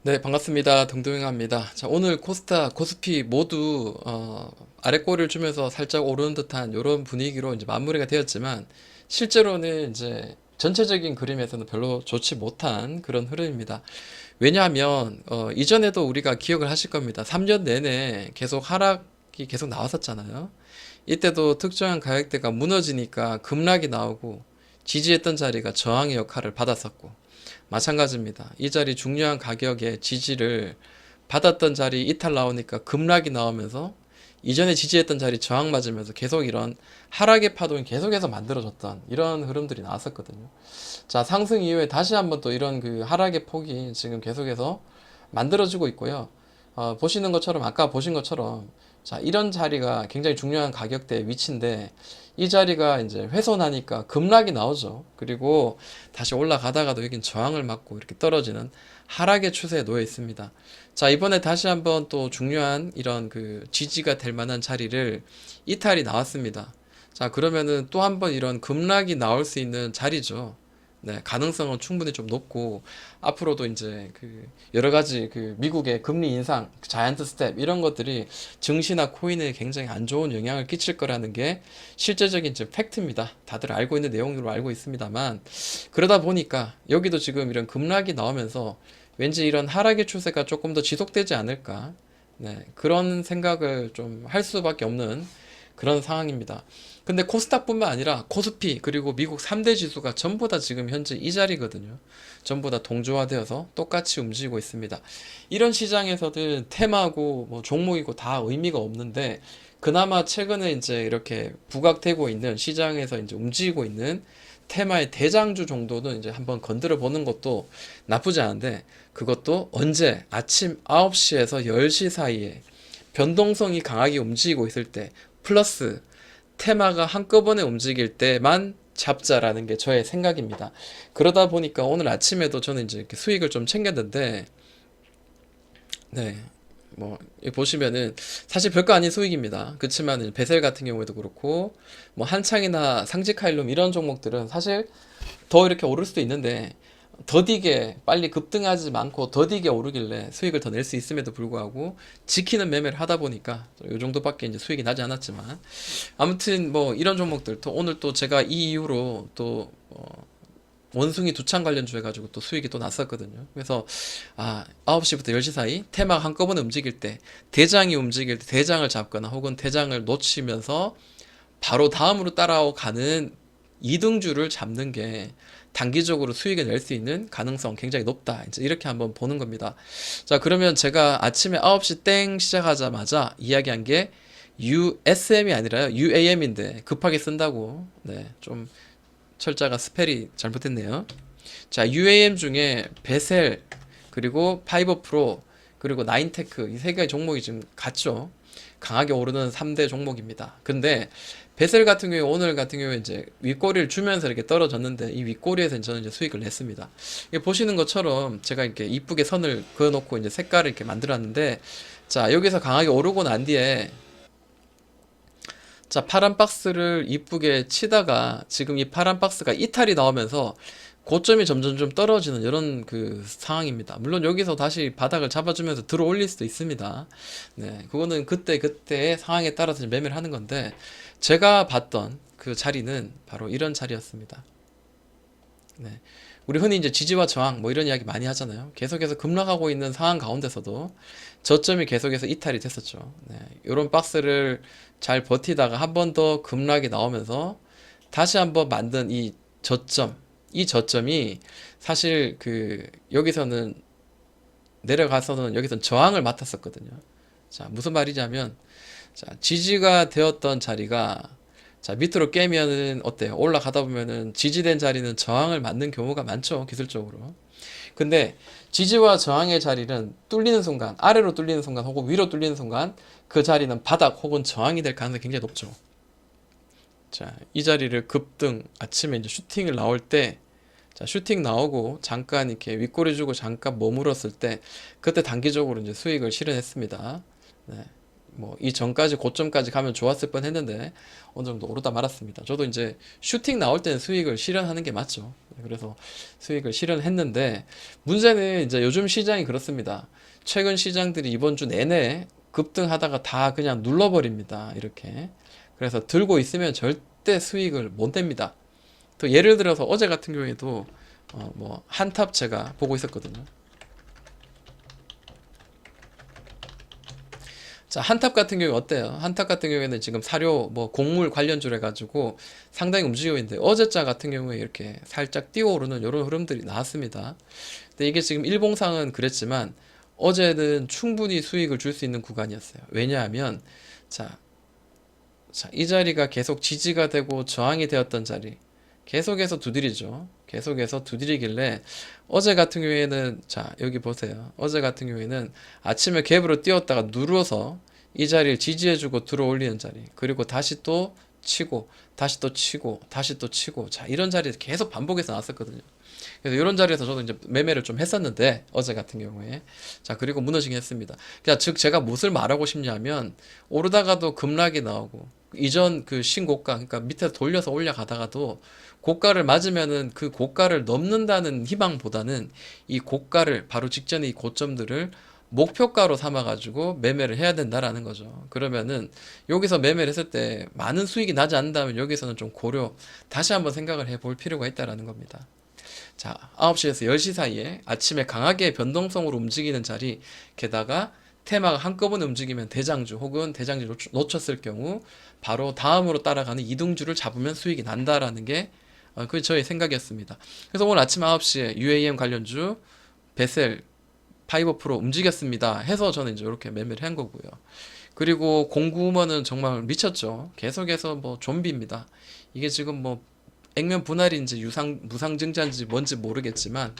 네, 반갑습니다. 동동행합니다. 자, 오늘 코스타, 코스피 모두 아래 꼬리를 주면서 살짝 오르는 듯한 이런 분위기로 이제 마무리가 되었지만 실제로는 이제 전체적인 그림에서는 별로 좋지 못한 그런 흐름입니다. 왜냐하면 이전에도 우리가 기억을 하실 겁니다. 3년 내내 계속 하락이 계속 나왔었잖아요. 이때도 특정한 가격대가 무너지니까 급락이 나오고 지지했던 자리가 저항의 역할을 받았었고 마찬가지입니다. 이 자리 중요한 가격의 지지를 받았던 자리 이탈 나오니까 급락이 나오면서 이전에 지지했던 자리 저항 맞으면서 계속 이런 하락의 파동이 계속해서 만들어졌던 이런 흐름들이 나왔었거든요. 자, 상승 이후에 다시 한번 또 이런 그 하락의 폭이 지금 계속해서 만들어지고 있고요. 보시는 것처럼 아까 보신 것처럼 자, 이런 자리가 굉장히 중요한 가격대 위치인데 이 자리가 이제 훼손하니까 급락이 나오죠. 그리고 다시 올라가다가도 여긴 저항을 맞고 이렇게 떨어지는 하락의 추세에 놓여 있습니다. 자, 이번에 다시 한번 또 중요한 이런 그 지지가 될 만한 자리를 이탈이 나왔습니다. 자, 그러면은 또 한번 이런 급락이 나올 수 있는 자리죠. 네, 가능성은 충분히 좀 높고 앞으로도 이제 그 여러 가지 그 미국의 금리 인상, 자이언트 스텝 이런 것들이 증시나 코인에 굉장히 안 좋은 영향을 끼칠 거라는 게 실제적인 이제 팩트입니다. 다들 알고 있는 내용으로 알고 있습니다만 그러다 보니까 여기도 지금 이런 급락이 나오면서 왠지 이런 하락의 추세가 조금 더 지속되지 않을까? 네, 그런 생각을 좀 할 수밖에 없는 그런 상황입니다. 근데 코스닥뿐만 아니라 코스피 그리고 미국 3대 지수가 전부 다 지금 현재 이 자리거든요. 전부 다 동조화되어서 똑같이 움직이고 있습니다. 이런 시장에서는 테마고 뭐 종목이고 다 의미가 없는데 그나마 최근에 이제 이렇게 부각되고 있는 시장에서 이제 움직이고 있는 테마의 대장주 정도는 이제 한번 건드려 보는 것도 나쁘지 않은데 그것도 언제 아침 9시에서 10시 사이에 변동성이 강하게 움직이고 있을 때 플러스 테마가 한꺼번에 움직일 때만 잡자라는 게 저의 생각입니다. 그러다 보니까 오늘 아침에도 저는 이제 이렇게 수익을 좀 챙겼는데, 네, 뭐, 여기 보시면은 사실 별거 아닌 수익입니다. 그렇지만 베셀 같은 경우에도 그렇고, 뭐 한창이나 상지카일륨 이런 종목들은 사실 더 이렇게 오를 수도 있는데 더디게 빨리 급등하지 않고 더디게 오르길래 수익을 더 낼 수 있음에도 불구하고 지키는 매매를 하다 보니까 이 정도밖에 이제 수익이 나지 않았지만 아무튼 뭐 이런 종목들 또 오늘 또 제가 이 이후로 또 원숭이 두창 관련주 해가지고 또 수익이 또 났었거든요. 그래서 9시부터 10시 사이 테마가 한꺼번에 움직일 때 대장이 움직일 때 대장을 잡거나 혹은 대장을 놓치면서 바로 다음으로 따라가는 이등주를 잡는 게 단기적으로 수익을 낼 수 있는 가능성 굉장히 높다. 이제 이렇게 한번 보는 겁니다. 자, 그러면 제가 아침에 9시 땡 시작하자마자 이야기한 게 USM이 아니라요. UAM인데 급하게 쓴다고. 네, 좀 철자가 스펠이 잘못됐네요. 자, UAM 중에 베셀 그리고 파이버 프로 그리고 나인테크 이 세 개의 종목이 지금 같죠. 강하게 오르는 3대 종목입니다. 근데 베셀 같은 경우에 오늘 같은 경우에 이제 윗꼬리를 주면서 이렇게 떨어졌는데 이 윗꼬리에서 저는 이제 수익을 냈습니다. 이게 보시는 것처럼 제가 이렇게 이쁘게 선을 그어놓고 이제 색깔을 이렇게 만들었는데 자, 여기서 강하게 오르고 난 뒤에 자, 파란 박스를 이쁘게 치다가 지금 이 파란 박스가 이탈이 나오면서 고점이 점점 좀 떨어지는 이런 그 상황입니다. 물론 여기서 다시 바닥을 잡아주면서 들어 올릴 수도 있습니다. 네, 그거는 그때 그때의 상황에 따라서 매매를 하는 건데 제가 봤던 그 자리는 바로 이런 자리였습니다. 네. 우리 흔히 이제 지지와 저항 뭐 이런 이야기 많이 하잖아요. 계속해서 급락하고 있는 상황 가운데서도 저점이 계속해서 이탈이 됐었죠. 네. 이런 박스를 잘 버티다가 한 번 더 급락이 나오면서 다시 한번 만든 이 저점이 사실 그 여기서는 내려가서는 여기서는 저항을 맡았었거든요. 자, 무슨 말이냐면 자, 지지가 되었던 자리가 자, 밑으로 깨면은 어때요? 올라가다 보면은 지지된 자리는 저항을 맞는 경우가 많죠, 기술적으로. 근데 지지와 저항의 자리는 뚫리는 순간, 아래로 뚫리는 순간 혹은 위로 뚫리는 순간 그 자리는 바닥 혹은 저항이 될 가능성이 굉장히 높죠. 자, 이 자리를 급등 아침에 이제 슈팅을 나올 때 자, 슈팅 나오고 잠깐 이렇게 윗꼬리 주고 잠깐 머물었을 때 그때 단기적으로 이제 수익을 실현했습니다. 네. 뭐 이전까지 고점까지 가면 좋았을 뻔 했는데 어느 정도 오르다 말았습니다. 저도 이제 슈팅 나올 때는 수익을 실현하는 게 맞죠. 그래서 수익을 실현했는데 문제는 이제 요즘 시장이 그렇습니다. 최근 시장들이 이번 주 내내 급등하다가 다 그냥 눌러버립니다. 이렇게. 그래서 들고 있으면 절대 수익을 못 냅니다. 또 예를 들어서 어제 같은 경우에도 뭐 한탑 제가 보고 있었거든요. 자, 한탑 같은 경우 어때요? 한탑 같은 경우에는 지금 사료, 뭐 곡물 관련주로 해가지고 상당히 움직이고 있는데 어제자 같은 경우에 이렇게 살짝 뛰어오르는 이런 흐름들이 나왔습니다. 근데 이게 지금 일봉상은 그랬지만 어제는 충분히 수익을 줄 수 있는 구간이었어요. 왜냐하면 자, 이 자리가 계속 지지가 되고 저항이 되었던 자리 계속해서 두드리죠. 계속해서 두드리길래 어제 같은 경우에는 자 여기 보세요. 어제 같은 경우에는 아침에 갭으로 뛰었다가 누르서 이 자리를 지지해주고 들어 올리는 자리 그리고 다시 또 치고 다시 또 치고 다시 또 치고 자 이런 자리에서 계속 반복해서 나왔었거든요. 그래서 이런 자리에서 저도 이제 매매를 좀 했었는데 어제 같은 경우에 자 그리고 무너지긴 했습니다. 그러니까 즉 제가 무엇을 말하고 싶냐면 오르다가도 급락이 나오고 이전 그 신고가 그러니까 밑에서 돌려서 올라가다가도 고가를 맞으면은 그 고가를 넘는다는 희망보다는 이 고가를 바로 직전에 이 고점들을 목표가로 삼아가지고 매매를 해야 된다라는 거죠. 그러면은 여기서 매매를 했을 때 많은 수익이 나지 않는다면 여기서는 좀 고려 다시 한번 생각을 해볼 필요가 있다라는 겁니다. 자, 9시에서 10시 사이에 아침에 강하게 변동성으로 움직이는 자리, 게다가 테마가 한꺼번에 움직이면 대장주 혹은 대장주 놓쳤을 경우 바로 다음으로 따라가는 이등주를 잡으면 수익이 난다라는 게 그게 저의 생각이었습니다. 그래서 오늘 아침 9시에 UAM 관련주 베셀 파이버 프로 움직였습니다. 해서 저는 이제 이렇게 매매를 한 거고요. 그리고 공구먼은 정말 미쳤죠. 계속해서 뭐 좀비입니다. 이게 지금 뭐 액면 분할인지 무상증자인지 뭔지 모르겠지만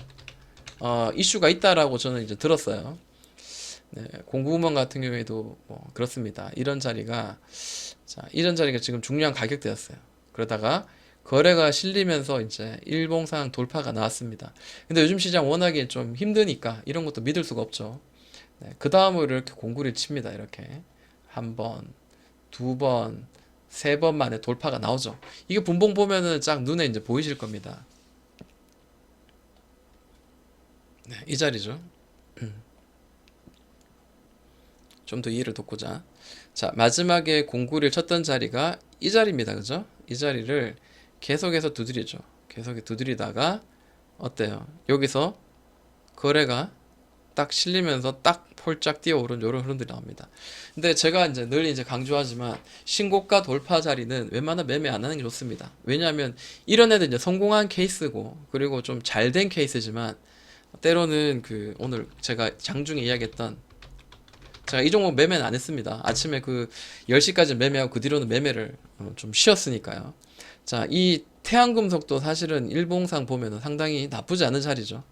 이슈가 있다라고 저는 이제 들었어요. 네, 공구먼 같은 경우에도 뭐 그렇습니다. 이런 자리가 지금 중요한 가격대였어요. 그러다가 거래가 실리면서 이제 일봉상 돌파가 나왔습니다. 근데 요즘 시장 워낙에 좀 힘드니까 이런 것도 믿을 수가 없죠. 네, 그 다음으로 이렇게 공구를 칩니다. 이렇게 한 번, 두 번, 세 번 만에 돌파가 나오죠. 이게 분봉 보면은 쫙 눈에 이제 보이실 겁니다. 네, 이 자리죠. 좀 더 이해를 돕고자. 자, 마지막에 공구를 쳤던 자리가 이 자리입니다. 그죠? 이 자리를 계속해서 두드리죠. 계속 두드리다가 어때요? 여기서 거래가 딱 실리면서 딱 폴짝 뛰어오른 이런 흐름들이 나옵니다. 근데 제가 이제 늘 이제 강조하지만 신고가 돌파 자리는 웬만하면 매매 안 하는 게 좋습니다. 왜냐하면 이런 애들 이제 성공한 케이스고 그리고 좀 잘 된 케이스지만 때로는 그 오늘 제가 장중에 이야기했던 제가 이 종목 매매는 안 했습니다. 아침에 그 10시까지 매매하고 그 뒤로는 매매를 좀 쉬었으니까요. 자, 이 태양금속도 사실은 일봉상 보면은 상당히 나쁘지 않은 자리죠.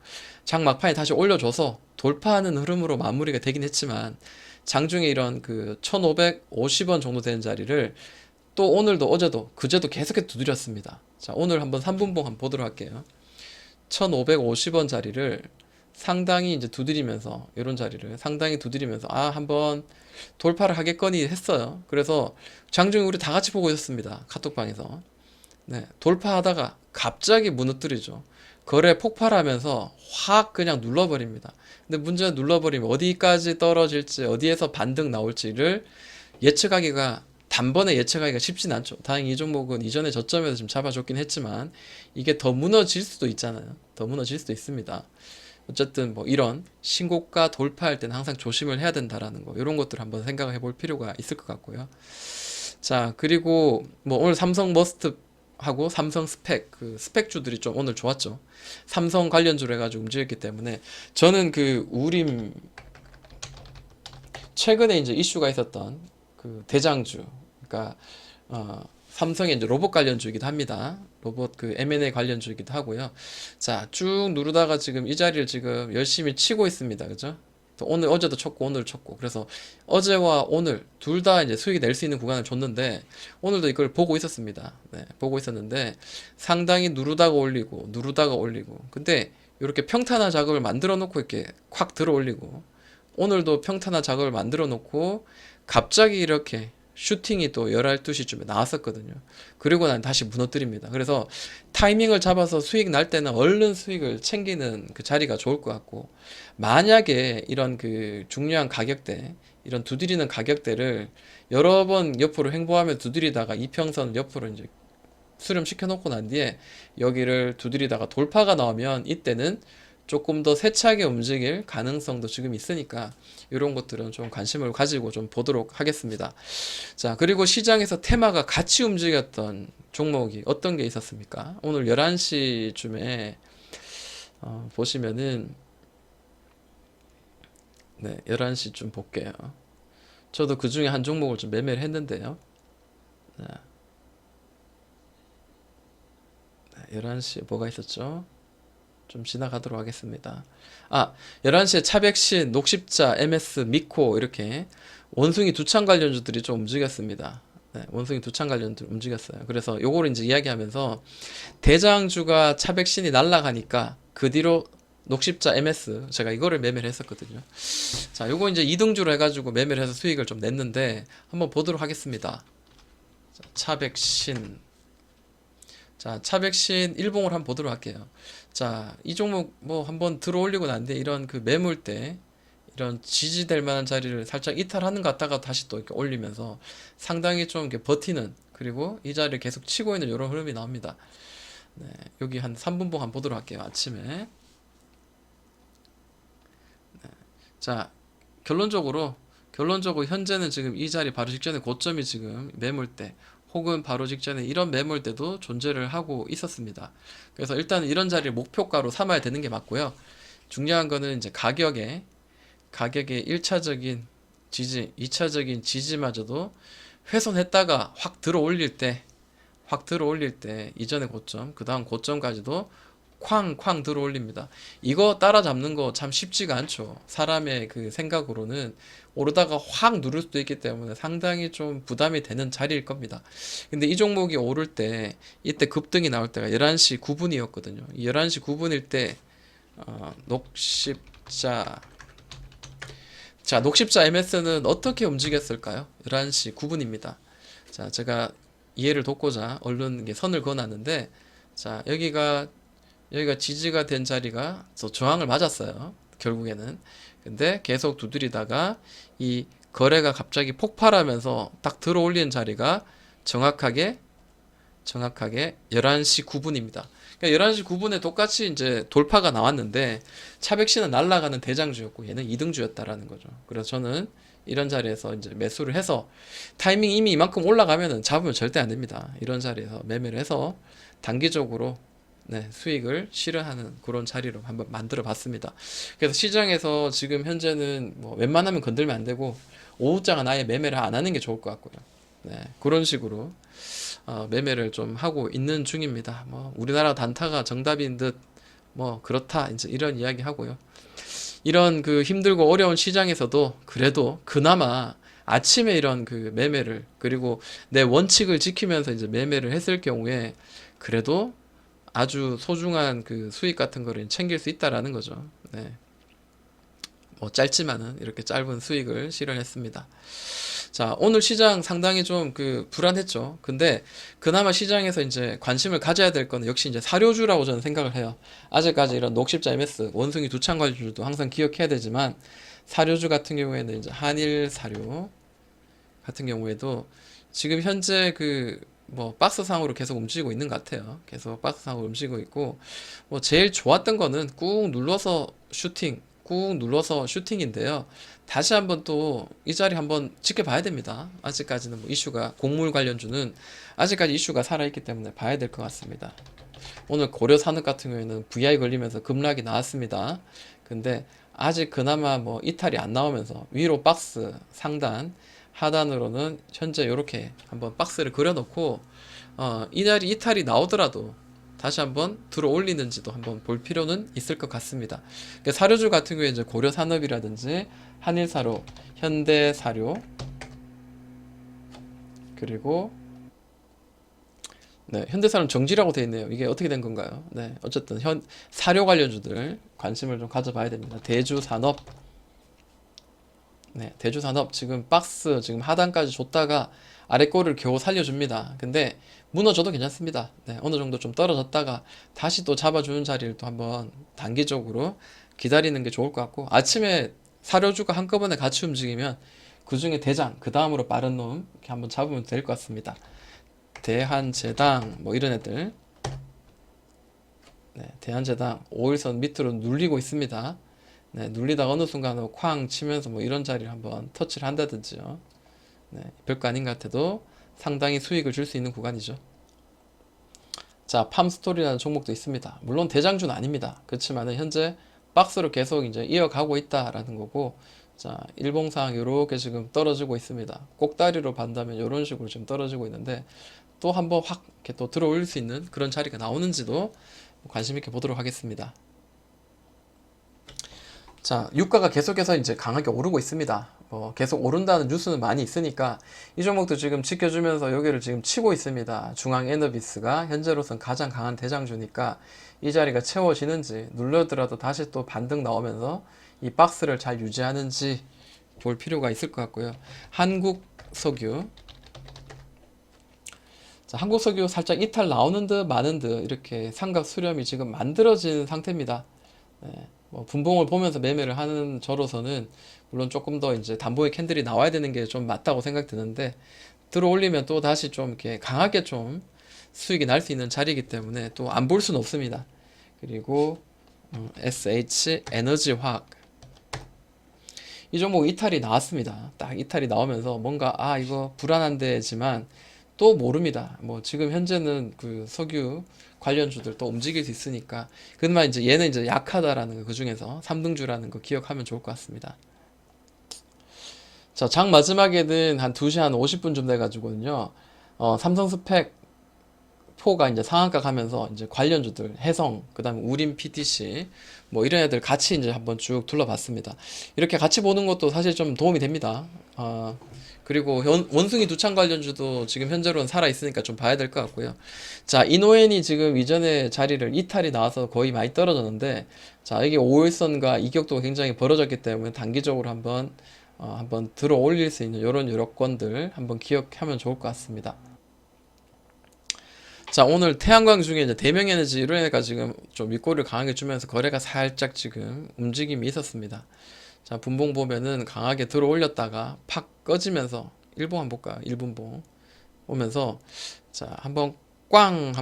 장 막판에 다시 올려줘서 돌파하는 흐름으로 마무리가 되긴 했지만 장중에 이런 그 1550원 정도 되는 자리를 또 오늘도 어제도 그제도 계속해서 두드렸습니다. 자, 오늘 한번 3분봉 한번 보도록 할게요. 1550원 자리를 상당히 이제 두드리면서 이런 자리를 상당히 두드리면서 한번 돌파를 하겠거니 했어요. 그래서 장중에 우리 다 같이 보고 있었습니다. 카톡방에서. 네, 돌파하다가 갑자기 무너뜨리죠. 거래 폭발하면서 확 그냥 눌러버립니다. 근데 문제는 눌러버리면 어디까지 떨어질지 어디에서 반등 나올지를 예측하기가 단번에 예측하기가 쉽진 않죠. 다행히 이 종목은 이전에 저점에서 좀 잡아줬긴 했지만 이게 더 무너질 수도 있잖아요. 더 무너질 수도 있습니다. 어쨌든 뭐 이런 신고가 돌파할 때는 항상 조심을 해야 된다라는 거 이런 것들 한번 생각을 해볼 필요가 있을 것 같고요. 자 그리고 뭐 오늘 삼성 머스트 하고 삼성 스펙 그 스펙주들이 좀 오늘 좋았죠. 삼성 관련주로 해가지고 움직였기 때문에 저는 그 우림 최근에 이제 이슈가 있었던 그 대장주 그러니까 삼성의 이제 로봇 관련주이기도 합니다. 로봇 그 M&A 관련주이기도 하고요. 자, 쭉 누르다가 지금 이 자리를 지금 열심히 치고 있습니다. 그죠? 또 오늘 어제도 쳤고 오늘 쳤고 그래서 어제와 오늘 둘 다 이제 수익이 낼 수 있는 구간을 줬는데 오늘도 이걸 보고 있었습니다. 네, 보고 있었는데 상당히 누르다가 올리고 누르다가 올리고 근데 이렇게 평탄화 작업을 만들어 놓고 이렇게 콱 들어 올리고 오늘도 평탄화 작업을 만들어 놓고 갑자기 이렇게 슈팅이 또 12시쯤에 나왔었거든요. 그리고 난 다시 무너뜨립니다. 그래서 타이밍을 잡아서 수익 날 때는 얼른 수익을 챙기는 그 자리가 좋을 것 같고, 만약에 이런 그 중요한 가격대, 이런 두드리는 가격대를 여러 번 옆으로 횡보하며 두드리다가 이평선 옆으로 이제 수렴시켜 놓고 난 뒤에 여기를 두드리다가 돌파가 나오면 이때는 조금 더 세차게 움직일 가능성도 지금 있으니까 이런 것들은 좀 관심을 가지고 좀 보도록 하겠습니다. 자, 그리고 시장에서 테마가 같이 움직였던 종목이 어떤 게 있었습니까? 오늘 11시쯤에 보시면은, 네, 11시쯤 볼게요. 저도 그 중에 한 종목을 좀 매매를 했는데요. 네, 11시에 뭐가 있었죠? 좀 지나가도록 하겠습니다. 11시에 차백신, 녹십자, MS, 미코 이렇게 원숭이 두창 관련주들이 좀 움직였습니다. 네, 원숭이 두창 관련주 움직였어요. 그래서 요거를 이제 이야기하면서 대장주가 차백신이 날아가니까 그 뒤로 녹십자, MS 제가 이거를 매매를 했었거든요. 자, 요거 이제 2등주로 해가지고 매매를 해서 수익을 좀 냈는데 한번 보도록 하겠습니다. 자, 차백신. 자, 차백신 일봉을 한번 보도록 할게요. 자, 이 종목 뭐 한번 들어 올리고 난데 이런 그 매물대, 이런 지지될 만한 자리를 살짝 이탈하는 것 같다가 다시 또 이렇게 올리면서 상당히 좀 이렇게 버티는, 그리고 이 자리를 계속 치고 있는 이런 흐름이 나옵니다. 네, 여기 한 3분봉 한번 보도록 할게요. 아침에. 자, 결론적으로 현재는 지금 이 자리 바로 직전에 고점이 지금 매물대, 혹은 바로 직전에 이런 매물대도 존재를 하고 있었습니다. 그래서 일단 이런 자리를 목표가로 삼아야 되는 게 맞고요. 중요한 거는 이제 가격의 1차적인 지지, 2차적인 지지마저도 훼손했다가 확 들어 올릴 때 이전의 고점, 그 다음 고점까지도 쾅쾅 들어 올립니다. 이거 따라잡는 거 참 쉽지가 않죠. 사람의 그 생각으로는 오르다가 확 누를 수도 있기 때문에 상당히 좀 부담이 되는 자리일 겁니다. 근데 이 종목이 오를 때, 이때 급등이 나올 때가 11시 9분이었거든요. 이 11시 9분일 때, 녹십자, 자, 녹십자 MS는 어떻게 움직였을까요? 11시 9분입니다. 자, 제가 이해를 돕고자 얼른 이게 선을 그어놨는데, 자, 여기가 지지가 된 자리가 저항을 맞았어요. 결국에는. 근데 계속 두드리다가 이 거래가 갑자기 폭발하면서 딱 들어 올리는 자리가 정확하게 11시 9분입니다. 그러니까 11시 9분에 똑같이 이제 돌파가 나왔는데 차백신은 날아가는 대장주였고 얘는 2등주였다라는 거죠. 그래서 저는 이런 자리에서 이제 매수를 해서, 타이밍이 이미 이만큼 올라가면은 잡으면 절대 안 됩니다. 이런 자리에서 매매를 해서 단기적으로, 네, 수익을 실현하는 그런 자리로 한번 만들어 봤습니다. 그래서 시장에서 지금 현재는 뭐 웬만하면 건들면 안 되고 오후장은 아예 매매를 안 하는 게 좋을 것 같고요. 네, 그런 식으로 매매를 좀 하고 있는 중입니다. 뭐 우리나라 단타가 정답인 듯 뭐 그렇다 이제 이런 이야기 하고요. 이런 그 힘들고 어려운 시장에서도 그래도 그나마 아침에 이런 그 매매를, 그리고 내 원칙을 지키면서 이제 매매를 했을 경우에 그래도 아주 소중한 그 수익 같은 거를 챙길 수 있다라는 거죠. 네. 뭐 짧지만은 이렇게 짧은 수익을 실현했습니다. 자, 오늘 시장 상당히 좀 그 불안했죠. 근데 그나마 시장에서 이제 관심을 가져야 될 거는 역시 이제 사료주라고 저는 생각을 해요. 아직까지 이런 녹십자 MS, 원숭이 두창 관련주도 항상 기억해야 되지만, 사료주 같은 경우에는 이제 한일 사료 같은 경우에도 지금 현재 그 뭐 박스상으로 계속 움직이고 있는 것 같아요. 계속 박스상으로 움직이고 있고, 뭐 제일 좋았던 거는 꾹 눌러서 슈팅인데요. 다시 한번 또 이 자리 한번 지켜봐야 됩니다. 아직까지는 뭐 이슈가, 곡물 관련주는 아직까지 이슈가 살아있기 때문에 봐야 될 것 같습니다. 오늘 고려산업 같은 경우에는 VI 걸리면서 급락이 나왔습니다. 근데 아직 그나마 뭐 이탈이 안 나오면서 위로 박스 상단, 하단으로는 현재 이렇게 한번 박스를 그려놓고 이 자리 이탈이 나오더라도 다시 한번 들어 올리는지도 한번 볼 필요는 있을 것 같습니다. 그러니까 사료주 같은 경우에 이제 고려산업이라든지 한일사료, 현대사료, 그리고 네, 현대사료는 정지라고 되어 있네요. 이게 어떻게 된 건가요? 네, 어쨌든 사료 관련주들 관심을 좀 가져봐야 됩니다. 대주산업, 네, 대주산업 지금 박스 지금 하단까지 줬다가 아래 꼬리를 겨우 살려줍니다. 근데 무너져도 괜찮습니다. 네, 어느 정도 좀 떨어졌다가 다시 또 잡아주는 자리를 또 한번 단기적으로 기다리는 게 좋을 것 같고, 아침에 사료주가 한꺼번에 같이 움직이면 그 중에 대장, 그 다음으로 빠른 놈 이렇게 한번 잡으면 될 것 같습니다. 대한제당 뭐 이런 애들, 네, 대한제당 5일선 밑으로 눌리고 있습니다. 네, 눌리다가 어느 순간 쾅 치면서 뭐 이런 자리를 한번 터치를 한다든지요. 네, 별거 아닌 것 같아도 상당히 수익을 줄 수 있는 구간이죠. 자, 팜스토리라는 종목도 있습니다. 물론 대장주는 아닙니다. 그렇지만은 현재 박스로 계속 이제 이어가고 있다라는 거고, 자, 일봉상 이렇게 지금 떨어지고 있습니다. 꼭다리로 반다면 이런 식으로 지금 떨어지고 있는데, 또 한번 확 이렇게 또 들어 올릴 수 있는 그런 자리가 나오는지도 관심 있게 보도록 하겠습니다. 자, 유가가 계속해서 이제 강하게 오르고 있습니다. 계속 오른다는 뉴스는 많이 있으니까 이 종목도 지금 지켜주면서 여기를 지금 치고 있습니다. 중앙에너비스가 현재로선 가장 강한 대장주니까 이 자리가 채워지는지, 눌러더라도 다시 또 반등 나오면서 이 박스를 잘 유지하는지 볼 필요가 있을 것 같고요. 한국석유. 자, 한국석유 살짝 이탈 나오는 듯 마는 듯 이렇게 삼각 수렴이 지금 만들어진 상태입니다. 네, 뭐 분봉을 보면서 매매를 하는 저로서는 물론 조금 더 이제 담보의 캔들이 나와야 되는 게 좀 맞다고 생각드는데, 들어 올리면 또 다시 좀 이렇게 강하게 좀 수익이 날 수 있는 자리이기 때문에 또 안 볼 수는 없습니다. 그리고 SH 에너지화학, 이 종목 이탈이 나왔습니다. 딱 이탈이 나오면서 뭔가 이거 불안한데지만 또 모릅니다. 뭐 지금 현재는 그 석유 관련주들 또 움직일 수 있으니까, 그나마 이제 얘는 이제 약하다라는 거, 그 중에서 3등주라는 거 기억하면 좋을 것 같습니다. 자, 장 마지막에는 한 2시 한 50분쯤 돼가지고는요, 삼성스펙 포가 이제 상한가 가면서 이제 관련주들, 해성, 그 다음에 우림 PTC, 뭐 이런 애들 같이 이제 한번 쭉 둘러봤습니다. 이렇게 같이 보는 것도 사실 좀 도움이 됩니다. 그리고 원숭이 두창 관련주도 지금 현재로는 살아있으니까 좀 봐야 될 것 같고요. 자, 이노엔이 지금 이전에 자리를 이탈이 나와서 거의 많이 떨어졌는데, 자, 이게 5일선과 이격도가 굉장히 벌어졌기 때문에 단기적으로 한번 들어 올릴 수 있는 이런 여건들 한번 기억하면 좋을 것 같습니다. 자, 오늘 태양광 중에 이제 대명에너지 이런 애가 지금 좀 윗꼬리를 강하게 주면서 거래가 살짝 지금 움직임이 있었습니다. 자, 분봉 보면은 강하게 들어 올렸다가 팍 꺼지면서 일봉 한번 볼까요? 1분봉 오면서, 자, 한번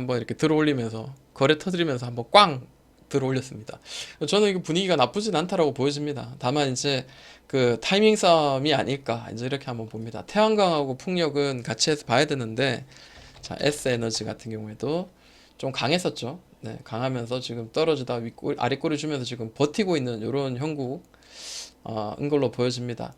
이렇게 들어 올리면서 거래 터뜨리면서 한번 꽝 들어 올렸습니다. 저는 이거 분위기가 나쁘진 않다라고 보여집니다. 다만 이제 그 타이밍 싸움이 아닐까 이제 이렇게 한번 봅니다. 태양광하고 풍력은 같이 해서 봐야 되는데, 자, S에너지 같은 경우에도 좀 강했었죠. 네, 강하면서 지금 떨어지다 아래꼬리 주면서 지금 버티고 있는 이런 형국 인 걸로 보여집니다.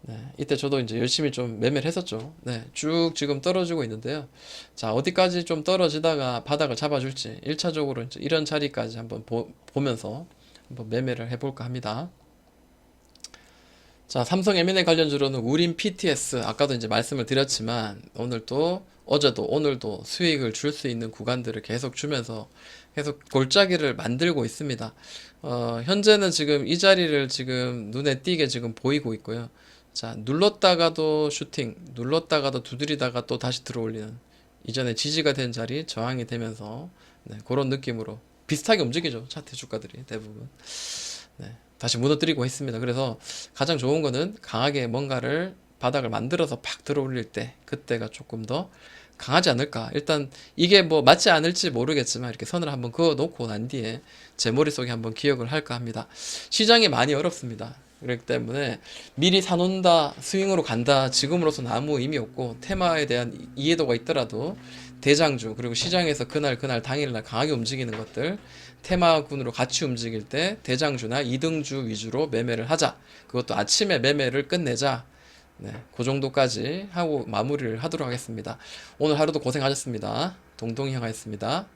네, 이때 저도 이제 열심히 좀 매매를 했었죠. 네, 쭉 지금 떨어지고 있는데요. 자, 어디까지 좀 떨어지다가 바닥을 잡아줄지 1차적으로 이제 이런 자리까지 한번 보면서 한번 매매를 해볼까 합니다. 자, 삼성 M&A 관련주로는 우림 PTS, 아까도 이제 말씀을 드렸지만 오늘도 어제도 오늘도 수익을 줄 수 있는 구간들을 계속 주면서 계속 골짜기를 만들고 있습니다. 현재는 지금 이 자리를 지금 눈에 띄게 지금 보이고 있고요. 자, 눌렀다가도 슈팅, 눌렀다가도 두드리다가 또 다시 들어올리는, 이전에 지지가 된 자리 저항이 되면서, 네, 그런 느낌으로 비슷하게 움직이죠. 차트 주가들이 대부분. 네, 다시 무너뜨리고 있습니다. 그래서 가장 좋은 거는 강하게 뭔가를 바닥을 만들어서 팍 들어올릴 때, 그때가 조금 더 강하지 않을까. 일단 이게 뭐 맞지 않을지 모르겠지만 이렇게 선을 한번 그어 놓고 난 뒤에 제 머릿속에 한번 기억을 할까 합니다. 시장이 많이 어렵습니다. 그렇기 때문에 미리 사놓는다, 스윙으로 간다, 지금으로서는 아무 의미 없고, 테마에 대한 이해도가 있더라도 대장주, 그리고 시장에서 그날 당일날 강하게 움직이는 것들, 테마군으로 같이 움직일 때 대장주나 이등주 위주로 매매를 하자. 그것도 아침에 매매를 끝내자. 네, 그 정도까지 하고 마무리를 하도록 하겠습니다. 오늘 하루도 고생하셨습니다. 동동이 형아였습니다.